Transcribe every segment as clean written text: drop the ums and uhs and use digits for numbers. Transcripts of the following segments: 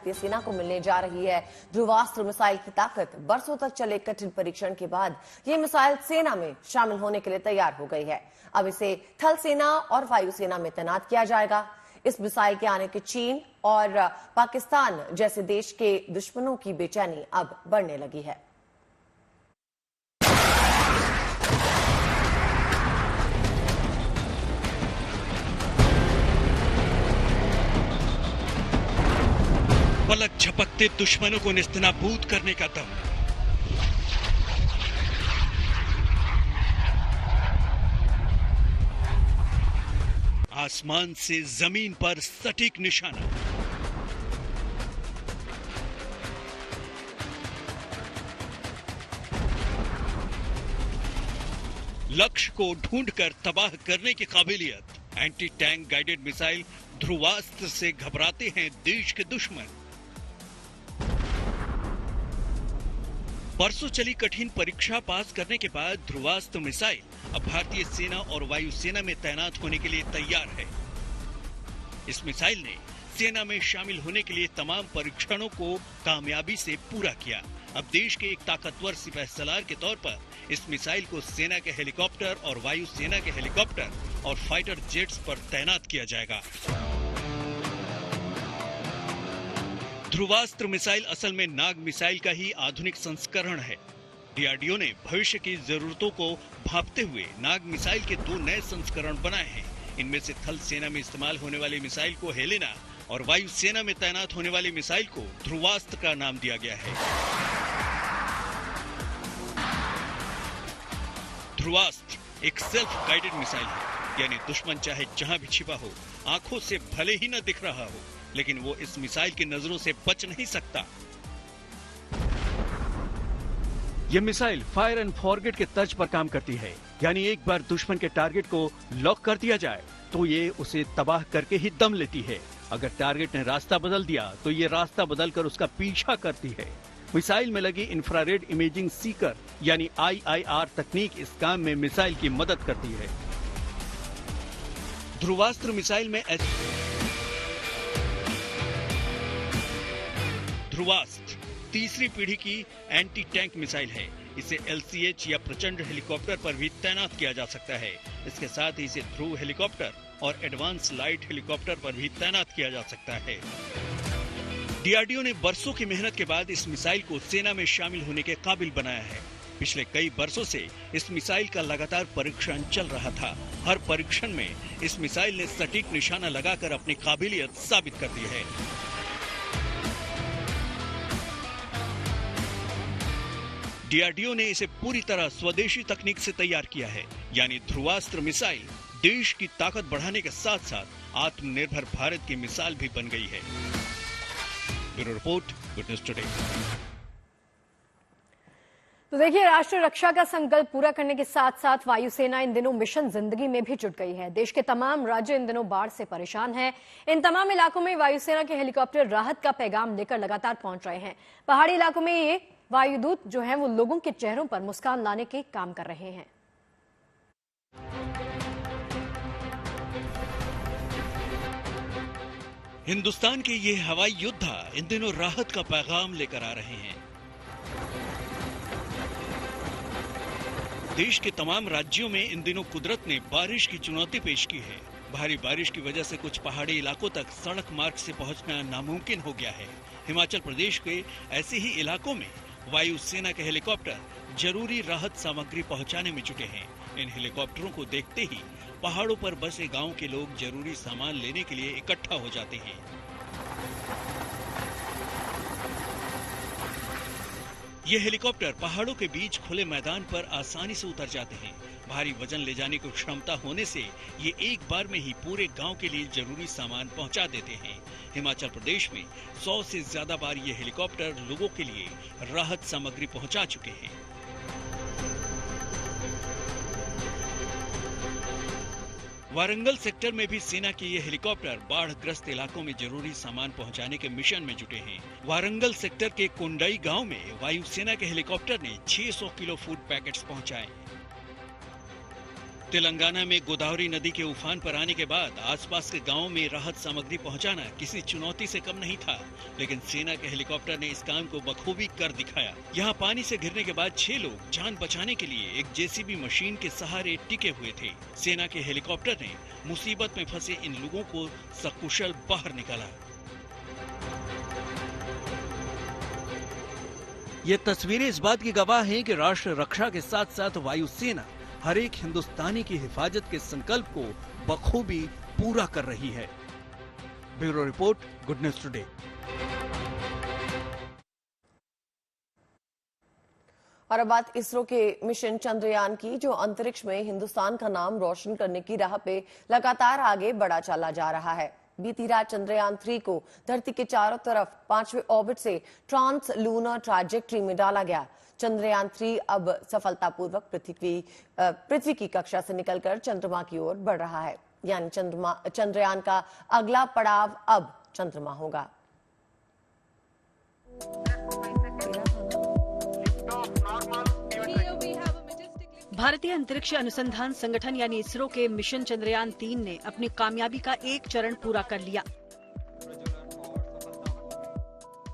भारतीय सेना को मिलने जा रही है ध्रुवास्त्र मिसाइल की ताकत। बरसों तक चले कठिन परीक्षण के बाद ये मिसाइल सेना में शामिल होने के लिए तैयार हो गई है। अब इसे थल सेना और वायुसेना में तैनात किया जाएगा। इस मिसाइल के आने के चीन और पाकिस्तान जैसे देश के दुश्मनों की बेचैनी अब बढ़ने लगी है। पलक झपकते दुश्मनों को नेस्तनाबूद करने का दम। आसमान से जमीन पर सटीक निशाना। लक्ष्य को ढूंढकर तबाह करने की काबिलियत। Anti tank guided missile Dhruvastra से घबराते हैं देश के दुश्मन। बरसों चली कठिन परीक्षा पास करने के बाद ध्रुवास्त्र मिसाइल अब भारतीय सेना और वायुसेना में तैनात होने के लिए तैयार है। इस मिसाइल ने सेना में शामिल होने के लिए तमाम परीक्षणों को कामयाबी से पूरा किया। अब देश के एक ताकतवर सिपहसालार के तौर पर इस मिसाइल को सेना के हेलीकॉप्टर और वायुसेना के हेलीकॉप्टर और फाइटर जेट्स पर तैनात किया जाएगा। ध्रुवास्त्र मिसाइल असल में नाग मिसाइल का ही आधुनिक संस्करण है। डीआरडीओ ने भविष्य की जरूरतों को भांपते हुए नाग मिसाइल के 2 नए संस्करण बनाए हैं। इनमें से थल सेना में इस्तेमाल होने वाली मिसाइल को हेलेना और वायुसेना में तैनात होने वाली मिसाइल को ध्रुवास्त्र का नाम दिया गया है। ध्रुवास्त्र एक सेल्फ गाइडेड मिसाइल है, यानी दुश्मन चाहे जहां भी छिपा हो, आंखों से भले ही न दिख रहा हो, लेकिन वो इस मिसाइल की नजरों से बच नहीं सकता। यह मिसाइल फायर एंड फॉरगेट के तर्ज पर काम करती है, यानी एक बार दुश्मन के टारगेट को लॉक कर दिया जाए तो ये उसे तबाह करके ही दम लेती है। अगर टारगेट ने रास्ता बदल दिया तो ये रास्ता बदलकर उसका पीछा करती है। मिसाइल में लगी इंफ्रारेड इमेजिंग सीकर यानी IIR तकनीक इस काम में मिसाइल की मदद करती है। ध्रुवास्त्र मिसाइल में ध्रुवास्त्र तीसरी पीढ़ी की एंटी टैंक मिसाइल है। इसे LCH या प्रचंड हेलीकॉप्टर पर भी तैनात किया जा सकता है। इसके साथ ही इसे ध्रुव हेलीकॉप्टर और एडवांस लाइट हेलीकॉप्टर पर भी तैनात किया जा सकता है। डीआरडीओ ने बरसों की मेहनत के बाद इस मिसाइल को सेना में शामिल होने के काबिल बनाया है। पिछले कई बरसों से इस मिसाइल का लगातार परीक्षण चल रहा था। हर परीक्षण में इस मिसाइल ने सटीक निशाना लगाकर अपनी काबिलियत साबित कर दी है। डीआरडीओ ने इसे पूरी तरह स्वदेशी तकनीक से तैयार किया है, यानी ध्रुवास्त्र मिसाइल देश की ताकत बढ़ाने के साथ साथ आत्मनिर्भर भारत की मिसाल भी बन गई है। Bureau report, good news today. तो देखिए, राष्ट्र रक्षा का संकल्प पूरा करने के साथ साथ वायुसेना इन दिनों मिशन जिंदगी में भी जुट गई है। देश के तमाम राज्य इन दिनों बाढ़ से परेशान हैं। इन तमाम इलाकों में वायुसेना के हेलीकॉप्टर राहत का पैगाम लेकर लगातार पहुंच रहे हैं। पहाड़ी इलाकों में ये वायुदूत जो हैं वो लोगों के चेहरों पर मुस्कान लाने के काम कर रहे हैं। हिंदुस्तान के ये हवाई योद्धा इन दिनों राहत का पैगाम लेकर आ रहे हैं। देश के तमाम राज्यों में इन दिनों कुदरत ने बारिश की चुनौती पेश की है। भारी बारिश की वजह से कुछ पहाड़ी इलाकों तक सड़क मार्ग से पहुंचना नामुमकिन हो गया है। हिमाचल प्रदेश के ऐसे ही इलाकों में वायुसेना के हेलीकॉप्टर जरूरी राहत सामग्री पहुंचाने में जुटे हैं। इन हेलीकॉप्टरों को देखते ही पहाड़ों पर बसे गांव के लोग जरूरी सामान लेने के लिए इकट्ठा हो जाते हैं। ये हेलीकॉप्टर पहाड़ों के बीच खुले मैदान पर आसानी से उतर जाते हैं। भारी वजन ले जाने की क्षमता होने से ये एक बार में ही पूरे गांव के लिए जरूरी सामान पहुंचा देते हैं। हिमाचल प्रदेश में 100 से ज्यादा बार ये हेलीकॉप्टर लोगों के लिए राहत सामग्री पहुंचा चुके हैं। वारंगल सेक्टर में भी सेना के ये हेलीकॉप्टर बाढ़ग्रस्त इलाकों में जरूरी सामान पहुंचाने के मिशन में जुटे हैं। वारंगल सेक्टर के कुंडई गांव में वायुसेना के हेलीकॉप्टर ने 600 किलो फूड पैकेट्स पहुंचाए। तेलंगाना में गोदावरी नदी के उफान पर आने के बाद आसपास के गांवों में राहत सामग्री पहुंचाना किसी चुनौती से कम नहीं था, लेकिन सेना के हेलीकॉप्टर ने इस काम को बखूबी कर दिखाया। यहां पानी से घिरने के बाद 6 लोग जान बचाने के लिए एक जेसीबी मशीन के सहारे टिके हुए थे। सेना के हेलीकॉप्टर ने मुसीबत में फंसे इन लोगों को सकुशल बाहर निकाला। ये तस्वीरें इस बात की गवाह हैं कि राष्ट्र रक्षा के साथ साथ वायुसेना हर एक हिंदुस्तानी की हिफाजत के संकल्प को बखूबी पूरा कर रही है। Bureau report, good news today. और अब बात इसरो के मिशन चंद्रयान की, जो अंतरिक्ष में हिंदुस्तान का नाम रोशन करने की राह पे लगातार आगे बढ़ा चला जा रहा है। बीती रात चंद्रयान 3 को धरती के चारों तरफ 5वें ऑर्बिट से ट्रांस लूनर ट्रैजेक्टरी में डाला गया। चंद्रयान 3 अब सफलतापूर्वक पृथ्वी की कक्षा से निकलकर चंद्रमा की ओर बढ़ रहा है। यानी चंद्रयान का अगला पड़ाव अब चंद्रमा होगा। भारतीय अंतरिक्ष अनुसंधान संगठन यानी इसरो के मिशन चंद्रयान 3 ने अपनी कामयाबी का एक चरण पूरा कर लिया।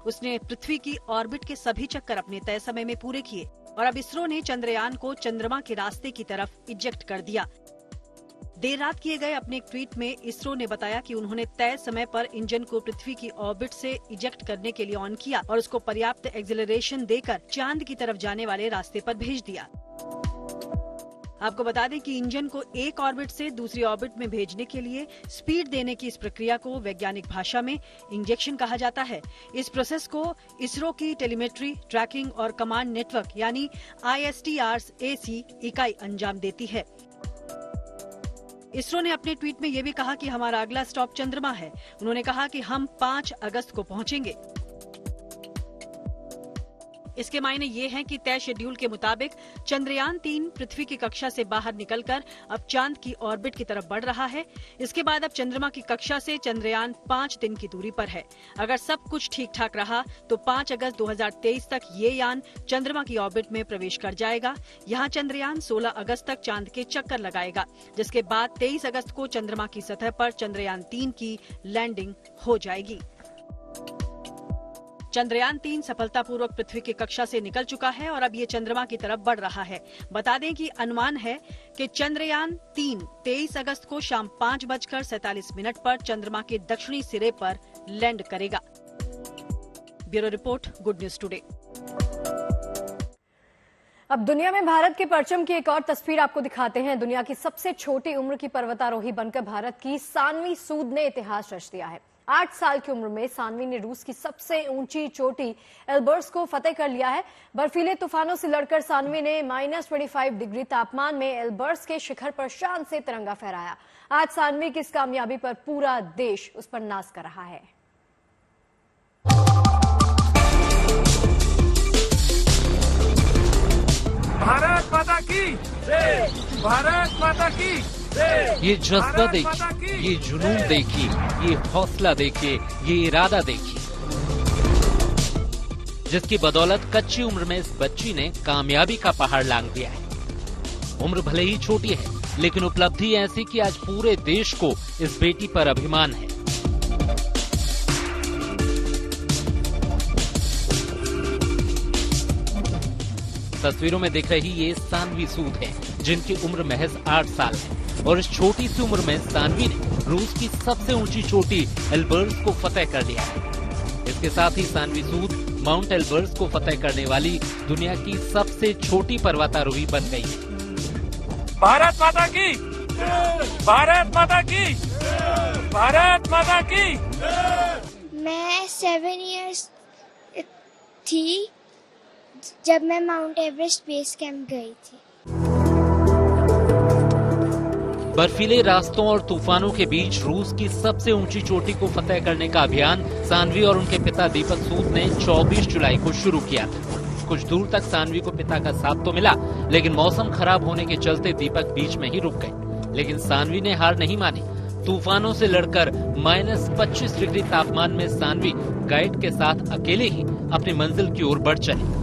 उसने पृथ्वी की ऑर्बिट के सभी चक्कर अपने तय समय में पूरे किए और अब इसरो ने चंद्रयान को चंद्रमा के रास्ते की तरफ इजेक्ट कर दिया। देर रात किए गए अपने एक ट्वीट में इसरो ने बताया कि उन्होंने तय समय पर इंजन को पृथ्वी की ऑर्बिट से इजेक्ट करने के लिए ऑन किया और उसको पर्याप्त एक्सेलरेशन देकर चांद की तरफ जाने वाले रास्ते पर भेज दिया। आपको बता दें कि इंजन को एक ऑर्बिट से दूसरी ऑर्बिट में भेजने के लिए स्पीड देने की इस प्रक्रिया को वैज्ञानिक भाषा में इंजेक्शन कहा जाता है। इस प्रोसेस को इसरो की टेलीमेट्री, ट्रैकिंग और कमांड नेटवर्क यानी ISTRAC इकाई अंजाम देती है। इसरो ने अपने ट्वीट में ये भी कहा कि हमारा अगला स्टॉप चंद्रमा है। उन्होंने कहा कि हम 5 अगस्त को पहुंचेंगे। इसके मायने ये हैं कि तय शेड्यूल के मुताबिक चंद्रयान 3 पृथ्वी की कक्षा से बाहर निकलकर अब चांद की ऑर्बिट की तरफ बढ़ रहा है। इसके बाद अब चंद्रमा की कक्षा से चंद्रयान 5 दिन की दूरी पर है। अगर सब कुछ ठीक ठाक रहा तो 5 अगस्त 2023 तक ये यान चंद्रमा की ऑर्बिट में प्रवेश कर जाएगा। यहाँ चंद्रयान 16 अगस्त तक चांद के चक्कर लगाएगा, जिसके बाद 23 अगस्त को चंद्रमा की सतह पर चंद्रयान 3 की लैंडिंग हो जाएगी। चंद्रयान 3 सफलतापूर्वक पृथ्वी की कक्षा से निकल चुका है और अब ये चंद्रमा की तरफ बढ़ रहा है। बता दें कि अनुमान है कि चंद्रयान 3 23 अगस्त को शाम 5:47 पर चंद्रमा के दक्षिणी सिरे पर लैंड करेगा। Bureau report, good news today. अब दुनिया में भारत के परचम की एक और तस्वीर आपको दिखाते हैं। दुनिया की सबसे छोटी उम्र की पर्वतारोही बनकर भारत की सानवी सूद ने इतिहास रच दिया है। 8 साल की उम्र में सानवी ने रूस की सबसे ऊंची चोटी एल्बर्स को फतेह कर लिया है। बर्फीले तूफानों से लड़कर सानवी ने -25 डिग्री तापमान में एल्बर्स के शिखर पर शान से तिरंगा फहराया। आज सानवी की इस कामयाबी पर पूरा देश उस पर नाज कर रहा है। भारत माता की जय, भारत माता की जय। ये जज्बा देखिए, ये जुनून देखिए, ये हौसला देखिए, ये इरादा देखिए, जिसकी बदौलत कच्ची उम्र में इस बच्ची ने कामयाबी का पहाड़ लांघ दिया है। उम्र भले ही छोटी है, लेकिन उपलब्धि ऐसी कि आज पूरे देश को इस बेटी पर अभिमान है। तस्वीरों में दिख रही ये सानवी सूद है, जिनकी उम्र महज 8 साल है और इस छोटी सी उम्र में सानवी ने रूस की सबसे ऊंची चोटी एल्बर्स को फतेह कर लिया है। इसके साथ ही सानवी सूद माउंट एल्बर्स को फतेह करने वाली दुनिया की सबसे छोटी पर्वतारोही बन गई है। भारत माता की, भारत माता की, भारत माता की। मैं 7 इयर्स थी जब मैं माउंट एवरेस्ट बेस कैंप गई थी। बर्फीले रास्तों और तूफानों के बीच रूस की सबसे ऊंची चोटी को फतेह करने का अभियान सानवी और उनके पिता दीपक सूद ने 24 जुलाई को शुरू किया था। कुछ दूर तक सानवी को पिता का साथ तो मिला, लेकिन मौसम खराब होने के चलते दीपक बीच में ही रुक गए। लेकिन सानवी ने हार नहीं मानी। तूफानों से लड़कर -25 डिग्री तापमान में सानवी गाइड के साथ अकेले ही अपनी मंजिल की ओर बढ़ चली।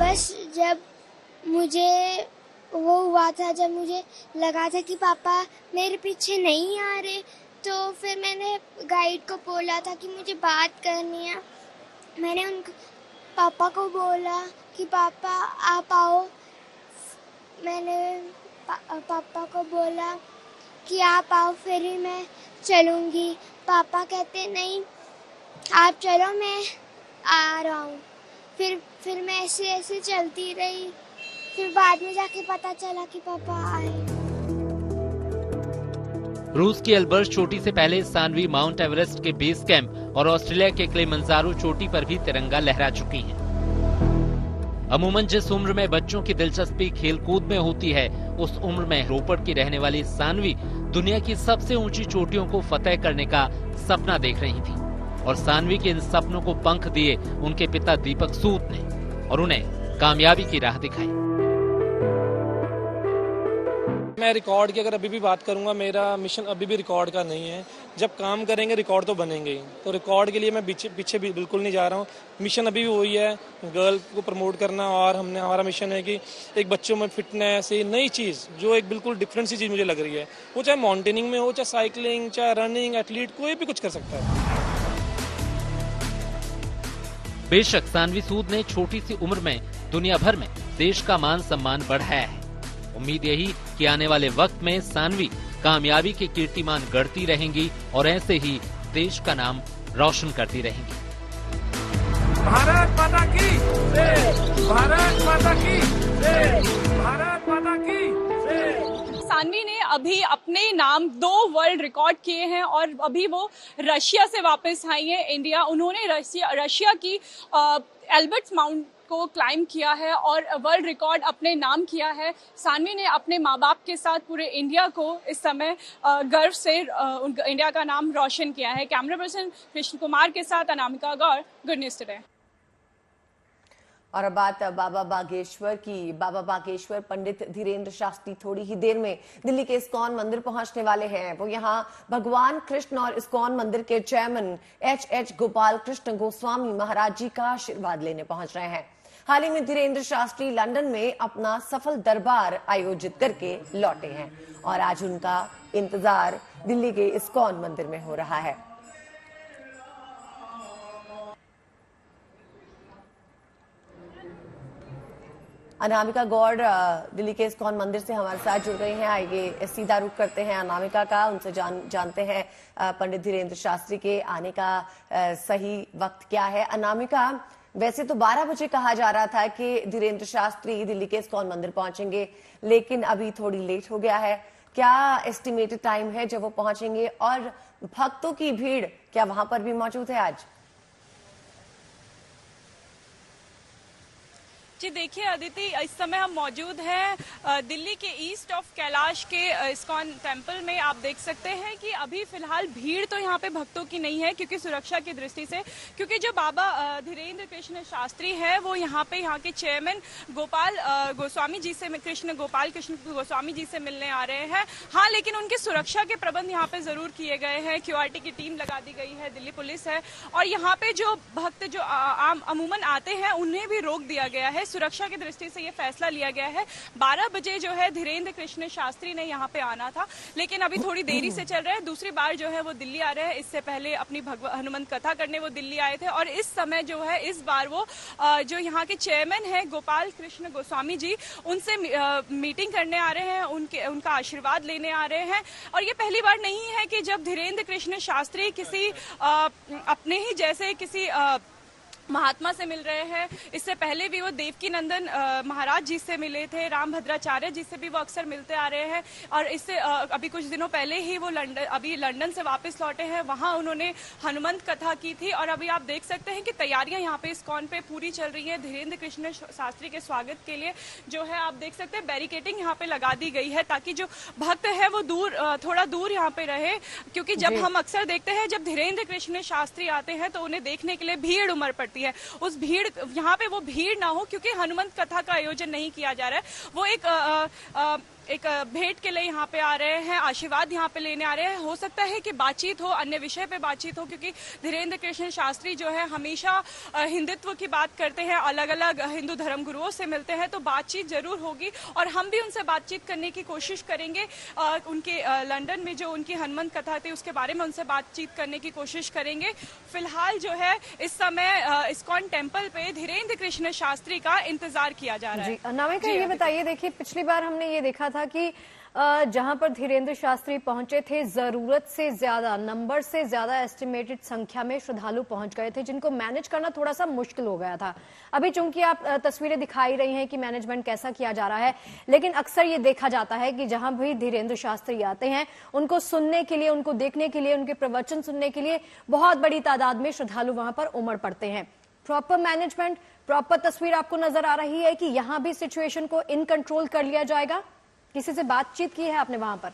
बस जब मुझे वो हुआ था जब मुझे लगा था कि पापा मेरे पीछे नहीं आ रहे, तो फिर मैंने गाइड को बोला था कि मुझे बात करनी है। मैंने पापा को बोला कि पापा आप आओ। मैंने पापा को बोला कि आप आओ फिर ही मैं चलूँगी। पापा कहते नहीं आप चलो, मैं आ रहा हूँ। फिर मैं ऐसे चलती रही। फिर बाद में जाके पता चला कि पापा आए। रूस की एल्बर्ट चोटी से पहले सानवी माउंट एवरेस्ट के बेस कैंप और ऑस्ट्रेलिया के किलिमंजारो चोटी पर भी तिरंगा लहरा चुकी हैं। अमूमन जिस उम्र में बच्चों की दिलचस्पी खेलकूद में होती है, उस उम्र में रोपड़ की रहने वाली सानवी दुनिया की सबसे ऊंची चोटियों को फतेह करने का सपना देख रही थी। और सानवी के इन सपनों को पंख दिए उनके पिता दीपक सूद ने और उन्हें कामयाबी की राह दिखाई। मैं रिकॉर्ड की अगर अभी भी बात करूंगा, मेरा मिशन अभी भी रिकॉर्ड का नहीं है। जब काम करेंगे रिकॉर्ड तो बनेंगे ही। तो रिकॉर्ड के लिए मैं पीछे भी बिल्कुल नहीं जा रहा हूँ। मिशन अभी भी वही है, गर्ल को प्रमोट करना। और हमारा मिशन है कि एक बच्चों में फिटनेस, ये नई चीज़ जो एक बिल्कुल डिफरेंट सी चीज़ मुझे लग रही है, वो चाहे माउंटेनिंग में हो, चाहे साइकिलिंग, चाहे रनिंग, एथलीट कोई भी कुछ कर सकता है। बेशक सानवी सूद ने छोटी सी उम्र में दुनिया भर में देश का मान सम्मान बढ़ाया है। उम्मीद यही कि आने वाले वक्त में सानवी कामयाबी के कीर्तिमान गढ़ती रहेंगी और ऐसे ही देश का नाम रोशन करती रहेंगी। भारत माता की जय, भारत माता की जय, भारत माता की जय। सानवी ने अभी अपने नाम 2 वर्ल्ड रिकॉर्ड किए हैं और अभी वो रशिया से वापस आई हैं इंडिया। उन्होंने रशिया की एल्बर्ट्स माउंट को क्लाइम किया है और वर्ल्ड रिकॉर्ड अपने नाम किया है। सानवी ने अपने माँ बाप के साथ पूरे इंडिया को इस समय गर्व से इंडिया का नाम रोशन किया है। कैमरा पर्सन कृष्ण कुमार के साथ अनामिका गौर, गुड न्यूज टुडे। और अब बात बाबा बागेश्वर की। बाबा बागेश्वर पंडित धीरेन्द्र शास्त्री थोड़ी ही देर में दिल्ली के इस्कॉन मंदिर पहुंचने वाले हैं। वो यहां भगवान कृष्ण और इस्कॉन मंदिर के चेयरमैन एच गोपाल कृष्ण गोस्वामी महाराज जी का आशीर्वाद लेने पहुंच रहे हैं। हाल ही में धीरेन्द्र शास्त्री लंदन में अपना सफल दरबार आयोजित करके लौटे हैं और आज उनका इंतजार दिल्ली के इस्कॉन मंदिर में हो रहा है। अनामिका गौड़ दिल्ली के इस्कॉन मंदिर से हमारे साथ जुड़ गई हैं। आइए सीधा रुख करते हैं अनामिका का, उनसे जानते हैं पंडित धीरेन्द्र शास्त्री के आने का सही वक्त क्या है। अनामिका, वैसे तो 12 बजे कहा जा रहा था कि धीरेन्द्र शास्त्री दिल्ली के इस्कॉन मंदिर पहुंचेंगे, लेकिन अभी थोड़ी लेट हो गया है। क्या एस्टिमेटेड टाइम है जब वो पहुंचेंगे और भक्तों की भीड़ क्या वहां पर भी मौजूद है आज? जी देखिए अदिति, इस समय हम मौजूद हैं दिल्ली के ईस्ट ऑफ कैलाश के इस्कॉन टेम्पल में। आप देख सकते हैं कि अभी फिलहाल भीड़ तो यहाँ पे भक्तों की नहीं है, क्योंकि सुरक्षा की दृष्टि से, क्योंकि जो बाबा धीरेन्द्र कृष्ण शास्त्री है वो यहाँ के चेयरमैन गोपाल गोस्वामी जी से, कृष्ण गोस्वामी जी से मिलने आ रहे हैं। हाँ, लेकिन उनकी सुरक्षा के प्रबंध यहाँ पे जरूर किए गए हैं। QRT की टीम लगा दी गई है, दिल्ली पुलिस है और यहाँ पे जो भक्त जो अमूमन आते हैं उन्हें भी रोक दिया गया है। सुरक्षा की दृष्टि से ये फैसला लिया गया है। 12 बजे जो है धीरेन्द्र कृष्ण शास्त्री ने यहाँ पे आना था, लेकिन अभी थोड़ी देरी से चल रहा है। दूसरी बार जो है वो दिल्ली आ रहे हैं। इससे पहले अपनी हनुमंत कथा करने वो दिल्ली आए थे और इस समय जो है इस बार वो जो यहाँ के चेयरमैन है गोपाल कृष्ण गोस्वामी जी, उनसे मीटिंग करने आ रहे हैं, उनका आशीर्वाद लेने आ रहे हैं। और ये पहली बार नहीं है कि जब धीरेन्द्र कृष्ण शास्त्री किसी अपने ही जैसे किसी महात्मा से मिल रहे हैं। इससे पहले भी वो देवकी नंदन महाराज जी से मिले थे, राम भद्राचार्य जी से भी वो अक्सर मिलते आ रहे हैं और इससे अभी कुछ दिनों पहले ही वो लंदन से वापस लौटे हैं। वहां उन्होंने हनुमंत कथा की थी और अभी आप देख सकते हैं कि तैयारियां यहाँ पे इस्कॉन पे पूरी चल रही है। धीरेन्द्र कृष्ण शास्त्री के स्वागत के लिए जो है आप देख सकते हैं बैरिकेडिंग यहाँ पे लगा दी गई है, ताकि जो भक्त है वो थोड़ा दूर यहाँ पे रहे, क्योंकि जब हम अक्सर देखते हैं जब धीरेन्द्र कृष्ण शास्त्री आते हैं तो उन्हें देखने के लिए भीड़ उमड़ पड़ती है। उस भीड़ यहाँ पे वो भीड़ ना हो, क्योंकि हनुमंत कथा का आयोजन नहीं किया जा रहा है। वो एक भेंट के लिए यहाँ पे आ रहे हैं, आशीर्वाद यहाँ पे लेने आ रहे हैं। हो सकता है कि बातचीत हो, अन्य विषय पे बातचीत हो, क्योंकि धीरेन्द्र कृष्ण शास्त्री जो है हमेशा हिंदुत्व की बात करते हैं, अलग अलग हिंदू धर्म गुरुओं से मिलते हैं, तो बातचीत जरूर होगी और हम भी उनसे बातचीत करने की कोशिश करेंगे। उनके लंदन में जो उनकी हनुमंत कथा थी उसके बारे में उनसे बातचीत करने की कोशिश करेंगे। फिलहाल जो है इस समय इस्कॉन टेम्पल पे धीरेन्द्र कृष्ण शास्त्री का इंतजार किया जा रहा है। अनामिका, ये बताइए, देखिए पिछली बार हमने ये देखा था कि जहां पर धीरेन्द्र शास्त्री पहुंचे थे, जरूरत से ज्यादा, नंबर से ज्यादा एस्टिमेटेड संख्या में श्रद्धालु पहुंच गए थे, जिनको मैनेज करना थोड़ा सा मुश्किल हो गया था। अभी चूंकि आप तस्वीरें दिखाई रही हैं कि मैनेजमेंट कैसा किया जा रहा है, लेकिन अक्सर ये देखा जाता है कि जहां भी धीरेन्द्र शास्त्री आते हैं, उनको सुनने के लिए, उनको देखने के लिए, उनके प्रवचन सुनने के लिए बहुत बड़ी तादाद में श्रद्धालु वहां पर उमड़ पड़ते हैं। प्रॉपर मैनेजमेंट, प्रॉपर तस्वीर आपको नजर आ रही है कि यहां भी सिचुएशन को इन कंट्रोल कर लिया जाएगा? किसी से बातचीत की है आपने वहां पर?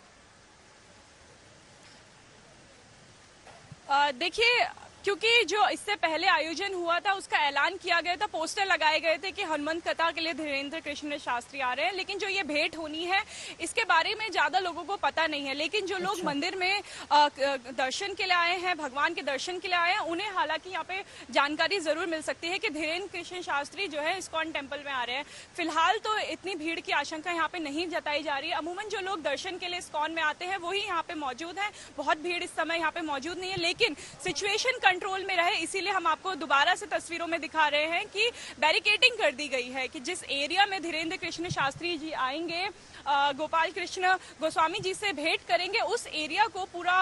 देखिए, क्योंकि जो इससे पहले आयोजन हुआ था उसका ऐलान किया गया था, पोस्टर लगाए गए थे कि हनुमंत कथा के लिए धीरेन्द्र कृष्ण शास्त्री आ रहे हैं, लेकिन जो ये भेंट होनी है इसके बारे में ज्यादा लोगों को पता नहीं है। लेकिन जो लोग मंदिर में दर्शन के लिए आए हैं, भगवान के दर्शन के लिए आए हैं, उन्हें हालांकि यहाँ पे जानकारी जरूर मिल सकती है कि धीरेन्द्र कृष्ण शास्त्री जो है इस्कॉन टेम्पल में आ रहे हैं। फिलहाल तो इतनी भीड़ की आशंका यहाँ पे नहीं जताई जा रही है। अमूमन जो लोग दर्शन के लिए इस्कॉन में आते हैं वही यहाँ पे मौजूद है, बहुत भीड़ इस समय यहाँ पे मौजूद नहीं है। लेकिन सिचुएशन कंट्रोल में रहे इसीलिए हम आपको दोबारा से तस्वीरों में दिखा रहे हैं कि बैरिकेडिंग कर दी गई है कि जिस एरिया में धीरेन्द्र कृष्ण शास्त्री जी आएंगे, गोपाल कृष्ण गोस्वामी जी से भेंट करेंगे, उस एरिया को पूरा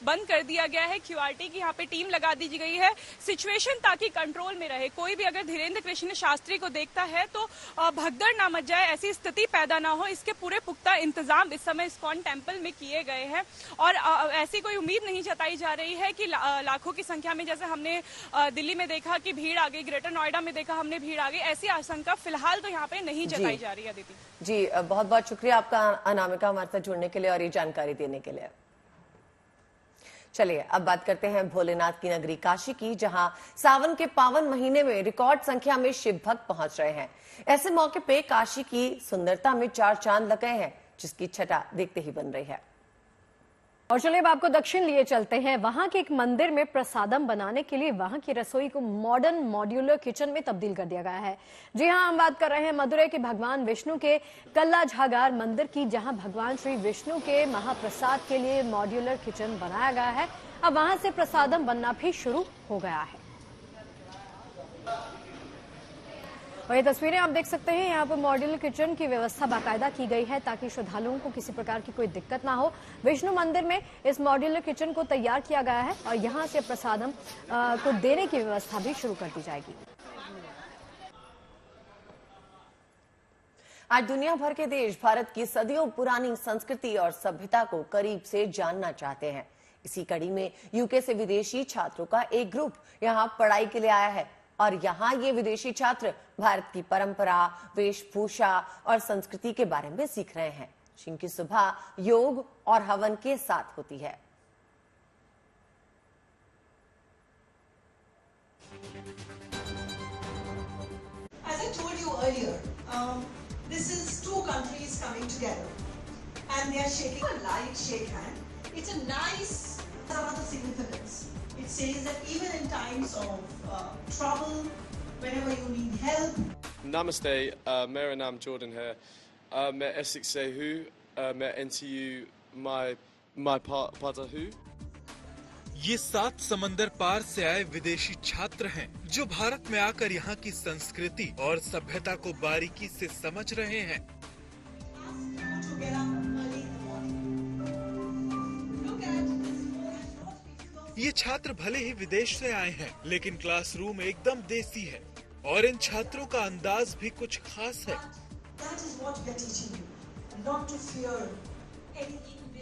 बंद कर दिया गया है। क्यूआरटी की यहाँ पे टीम लगा दी गई है, सिचुएशन ताकि कंट्रोल में रहे। कोई भी अगर धीरेन्द्र कृष्ण शास्त्री को देखता है तो भगदड़ ना मच जाए, ऐसी स्थिति पैदा ना हो, इसके पूरे पुख्ता इंतजाम इस समय इस्कॉन टेम्पल में किए गए हैं। और ऐसी कोई उम्मीद नहीं जताई जा रही है कि लाखों की संख्या में, जैसे हमने दिल्ली में देखा कि भीड़ आ गई, ग्रेटर नोएडा में देखा हमने भीड़ आ गई, ऐसी आशंका फिलहाल तो यहाँ पे नहीं जताई जा रही है। दीदी जी, बहुत बहुत शुक्रिया आपका अनामिका, हमारे साथ जुड़ने के लिए और ये जानकारी देने के लिए। चलिए अब बात करते हैं भोलेनाथ की नगरी काशी की, जहां सावन के पावन महीने में रिकॉर्ड संख्या में शिव भक्त पहुंच रहे हैं। ऐसे मौके पे काशी की सुंदरता में चार चांद लगे हैं, जिसकी छटा देखते ही बन रही है। और चलिए अब आपको दक्षिण लिए चलते हैं। वहां के एक मंदिर में प्रसादम बनाने के लिए वहां की रसोई को मॉडर्न मॉड्यूलर किचन में तब्दील कर दिया गया है। जी हां, हम बात कर रहे हैं मदुरई के भगवान विष्णु के कल्लाझागार मंदिर की, जहां भगवान श्री विष्णु के महाप्रसाद के लिए मॉड्यूलर किचन बनाया गया है। अब वहां से प्रसादम बनना भी शुरू हो गया है। और ये तस्वीरें आप देख सकते हैं, यहाँ पर मॉड्यूलर किचन की व्यवस्था बाकायदा की गई है ताकि श्रद्धालुओं को किसी प्रकार की कोई दिक्कत ना हो। विष्णु मंदिर में इस मॉड्यूलर किचन को तैयार किया गया है और यहाँ से प्रसादम को देने की व्यवस्था भी शुरू कर दी जाएगी। आज दुनिया भर के देश भारत की सदियों पुरानी संस्कृति और सभ्यता को करीब से जानना चाहते हैं। इसी कड़ी में यूके से विदेशी छात्रों का एक ग्रुप यहाँ पढ़ाई के लिए आया है और यहाँ ये विदेशी छात्र भारत की परंपरा, वेशभूषा और संस्कृति के बारे में सीख रहे हैं, जिनकी सुबह योग और हवन के साथ होती है। As I told you earlier, this is two countries coming together and they are shaking a light shake hand. It's a nice amount of significance. It says that even in times of trouble, whenever you need help. Namaste, मेरा नाम Jordan है, मैं Essex से हूँ, मैं NTU my पाता हूँ। ये 7 समंदर पार से आए विदेशी छात्र हैं जो भारत में आकर यहाँ की संस्कृति और सभ्यता को बारीकी से समझ रहे हैं। ये छात्र भले ही विदेश से आए हैं, लेकिन क्लासरूम एकदम देसी है और इन छात्रों का अंदाज भी कुछ खास है।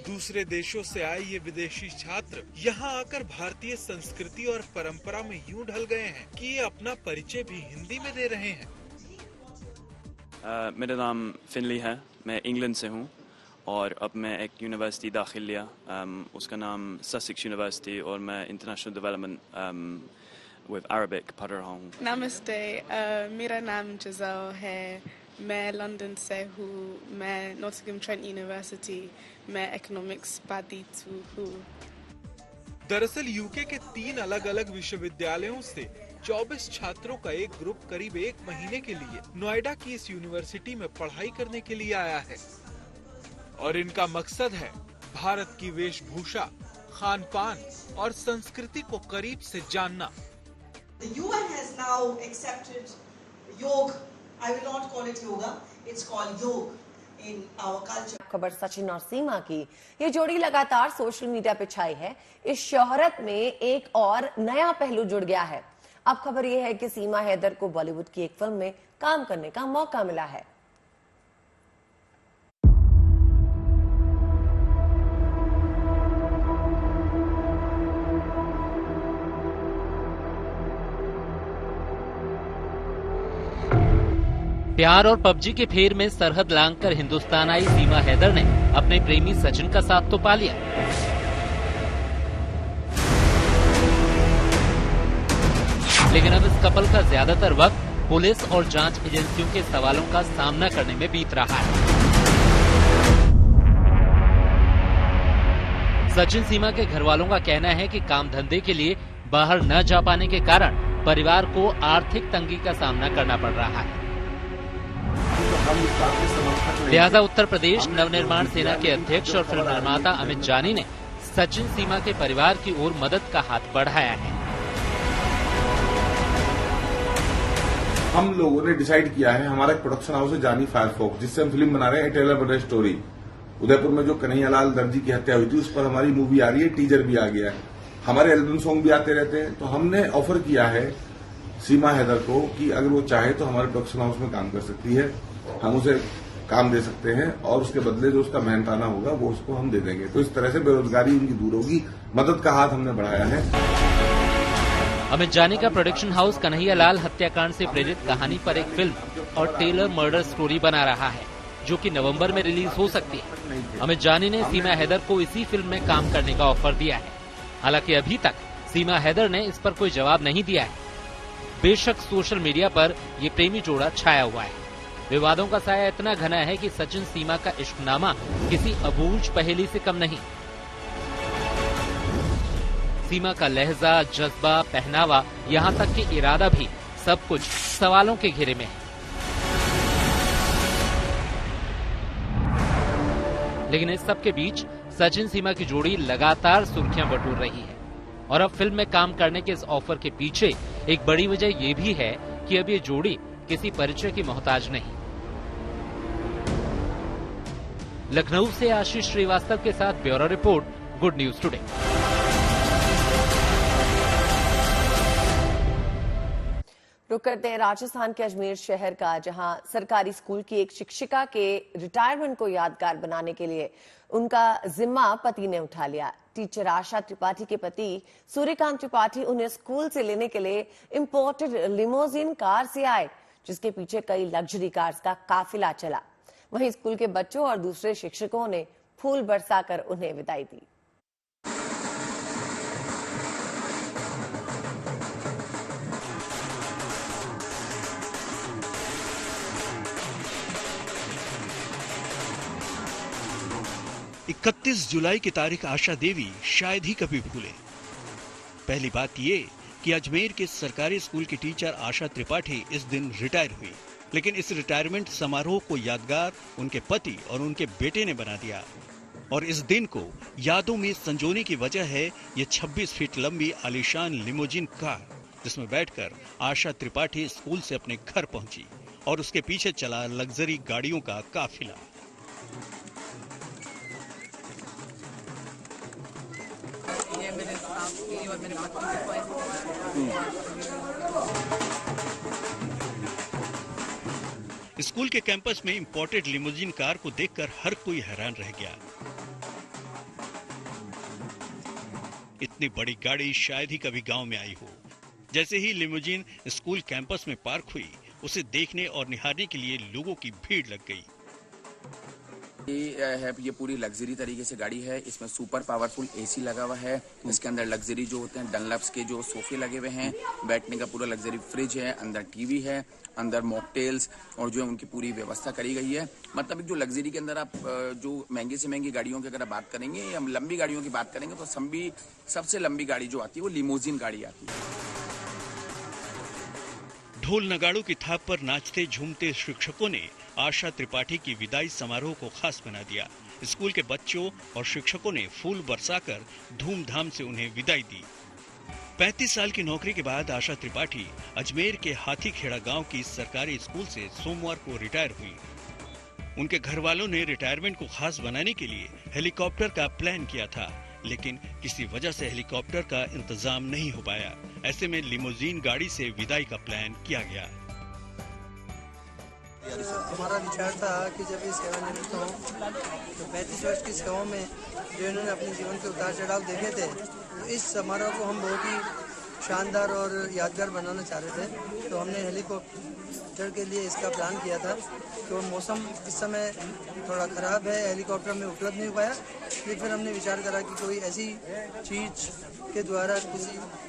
दूसरे देशों से आए ये विदेशी छात्र यहाँ आकर भारतीय संस्कृति और परंपरा में यूं ढल गए हैं कि ये अपना परिचय भी हिंदी में दे रहे हैं। मेरा नाम फिनली है, मैं इंग्लैंड से हूँ और अब मैं एक यूनिवर्सिटी दाखिल लिया, उसका नाम ससेक्स यूनिवर्सिटी, और मैं इंटरनेशनल डेवलपमेंट विद अरबिक पढ़ रहा हूँ। नमस्ते, मेरा नाम जज़ो है, मैं लंदन से हूँ, मैं नॉटिंघम ट्रेंट यूनिवर्सिटी में इकोनॉमिक्स पढ़ती हूँ। दरअसल यूके के 3 अलग-अलग विश्वविद्यालयों से 24 छात्रों का एक ग्रुप करीब 1 महीने के लिए नोएडा की इस यूनिवर्सिटी में पढ़ाई करने के लिए आया है और इनका मकसद है भारत की वेशभूषा, खान पान और संस्कृति को करीब से जानना। The UN has now accepted yoga. I will not call it yoga. It's called yoga in our culture. खबर सचिन और सीमा की। ये जोड़ी लगातार सोशल मीडिया पे छाई है। इस शोहरत में एक और नया पहलू जुड़ गया है। अब खबर ये है कि सीमा हैदर को बॉलीवुड की एक फिल्म में काम करने का मौका मिला है। प्यार और पबजी के फेर में सरहद लांघकर हिंदुस्तान आई सीमा हैदर ने अपने प्रेमी सचिन का साथ तो पा लिया, लेकिन अब इस कपल का ज्यादातर वक्त पुलिस और जांच एजेंसियों के सवालों का सामना करने में बीत रहा है। सचिन सीमा के घर वालों का कहना है कि काम धंधे के लिए बाहर न जा पाने के कारण परिवार को आर्थिक तंगी का सामना करना पड़ रहा है। लिहाजा उत्तर प्रदेश नवनिर्माण सेना के अध्यक्ष और फिल्म निर्माता अमित जानी ने सचिन सीमा के परिवार की ओर मदद का हाथ बढ़ाया है। हम लोगों ने डिसाइड किया है, हमारा एक प्रोडक्शन हाउस है जानी फायरफॉक्स, जिससे हम फिल्म बना रहे हैं टेलर ब्रदर स्टोरी। उदयपुर में जो कन्हैयालाल दर्जी की हत्या हुई थी उस पर हमारी मूवी आ रही है, टीजर भी आ गया है, हमारे एल्बम सॉन्ग भी आते रहते हैं। तो हमने ऑफर किया है सीमा हैदर को कि अगर वो चाहे तो हमारे प्रोडक्शन हाउस में काम कर सकती है, हम उसे काम दे सकते हैं और उसके बदले जो उसका मेहनताना होगा वो उसको हम दे देंगे। तो इस तरह से बेरोजगारी उनकी दूर होगी, मदद का हाथ हमने बढ़ाया है। अमित जानी का प्रोडक्शन हाउस कन्हैयालाल हत्याकांड से प्रेरित कहानी पर एक फिल्म और टेलर मर्डर स्टोरी बना रहा है, जो कि नवंबर में रिलीज हो सकती है। अमित जानी ने सीमा हैदर को इसी फिल्म में काम करने का ऑफर दिया है। हालांकि अभी तक सीमा हैदर ने इस पर कोई जवाब नहीं दिया है। बेशक सोशल मीडिया पर ये प्रेमी जोड़ा छाया हुआ है। विवादों का साया इतना घना है कि सचिन सीमा का इश्कनामा किसी अबूझ पहेली से कम नहीं। सीमा का लहजा, जज्बा, पहनावा, यहाँ तक कि इरादा भी सब कुछ सवालों के घेरे में है। लेकिन इस सब के बीच सचिन सीमा की जोड़ी लगातार सुर्खियां बटोर रही है और अब फिल्म में काम करने के इस ऑफर के पीछे एक बड़ी वजह ये भी है कि अब ये जोड़ी किसी परिचय की मोहताज नहीं। लखनऊ से आशीष श्रीवास्तव के साथ bureau report, good news today. रुक करते हैं राजस्थान के अजमेर शहर का, जहां सरकारी स्कूल की एक शिक्षिका के रिटायरमेंट को यादगार बनाने के लिए उनका जिम्मा पति ने उठा लिया। टीचर आशा त्रिपाठी के पति सूर्यकांत त्रिपाठी उन्हें स्कूल से लेने के लिए इंपोर्टेड लिमोजिन कार से आए, जिसके पीछे कई लग्जरी कार्स का काफिला चला। वहीं स्कूल के बच्चों और दूसरे शिक्षकों ने फूल बरसाकर उन्हें विदाई दी। इकतीस जुलाई की तारीख आशा देवी शायद ही कभी भूले। पहली बात ये कि अजमेर के सरकारी स्कूल की टीचर आशा त्रिपाठी इस दिन रिटायर हुई, लेकिन इस रिटायरमेंट समारोह को यादगार उनके पति और उनके बेटे ने बना दिया। और इस दिन को यादों में संजोने की वजह है ये 26 फीट लंबी आलीशान लिमोजिन कार, जिसमें बैठकर आशा त्रिपाठी स्कूल से अपने घर पहुंची और उसके पीछे चला लग्जरी गाड़ियों का काफिला। ये मेरे स्टाफ की और मेरे बच्चों की स्कूल के कैंपस में इंपोर्टेड लिमोजिन कार को देखकर हर कोई हैरान रह गया। इतनी बड़ी गाड़ी शायद ही कभी गांव में आई हो। जैसे ही लिमोजिन स्कूल कैंपस में पार्क हुई, उसे देखने और निहारने के लिए लोगों की भीड़ लग गई। ये पूरी लग्जरी तरीके से गाड़ी है। इसमें सुपर पावरफुल एसी लगा हुआ है। इसके अंदर लग्जरी जो होते हैं डनलप्स के जो सोफे लगे हुए हैं, बैठने का पूरा लग्जरी फ्रिज है, अंदर टीवी है, अंदर मॉकटेल्स और जो है उनकी पूरी व्यवस्था करी गई है। मतलब जो लग्जरी के अंदर आप जो महंगी से महंगी गाड़ियों की अगर आप बात करेंगे या लंबी गाड़ियों की बात करेंगे तो सबसे लंबी गाड़ी जो आती है वो लिमोजिन गाड़ी आती है। ढोल नगाड़ों की थाप पर नाचते झूमते शिक्षकों ने आशा त्रिपाठी की विदाई समारोह को खास बना दिया। स्कूल के बच्चों और शिक्षकों ने फूल बरसाकर धूमधाम से उन्हें विदाई दी। 35 साल की नौकरी के बाद आशा त्रिपाठी अजमेर के हाथीखेड़ा गांव की सरकारी स्कूल से सोमवार को रिटायर हुई। उनके घर वालों ने रिटायरमेंट को खास बनाने के लिए हेलीकॉप्टर का प्लान किया था, लेकिन किसी वजह से हेलीकॉप्टर का इंतजाम नहीं हो पाया। ऐसे में लिमोजीन गाड़ी से विदाई का प्लान किया गया। हमारा विचार था कि जब ये सेवानिवृत्त हों तो 35 वर्ष की सेवा में जो इन्होंने अपने जीवन के उतार चढ़ाव देखे थे, तो इस समारोह को हम बहुत ही शानदार और यादगार बनाना चाह रहे थे। तो हमने हेलीकॉप्टर के लिए इसका प्लान किया था। तो मौसम इस समय थोड़ा ख़राब है, हेलीकॉप्टर में उपलब्ध नहीं हो पाया, इसलिए फिर हमने विचार करा कि कोई ऐसी चीज़ के द्वारा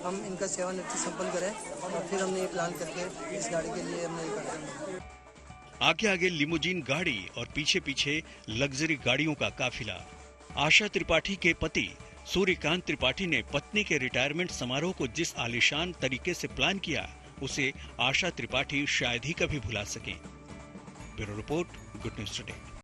हम इनका सेवानिवृत्ति संपन्न करें और फिर हमने ये प्लान करके इस गाड़ी के लिए हमने ये करा। आगे आगे लिमोजीन गाड़ी और पीछे पीछे लग्जरी गाड़ियों का काफिला। आशा त्रिपाठी के पति सूर्यकांत त्रिपाठी ने पत्नी के रिटायरमेंट समारोह को जिस आलीशान तरीके से प्लान किया, उसे आशा त्रिपाठी शायद ही कभी भुला सकें। Bureau report, good news today.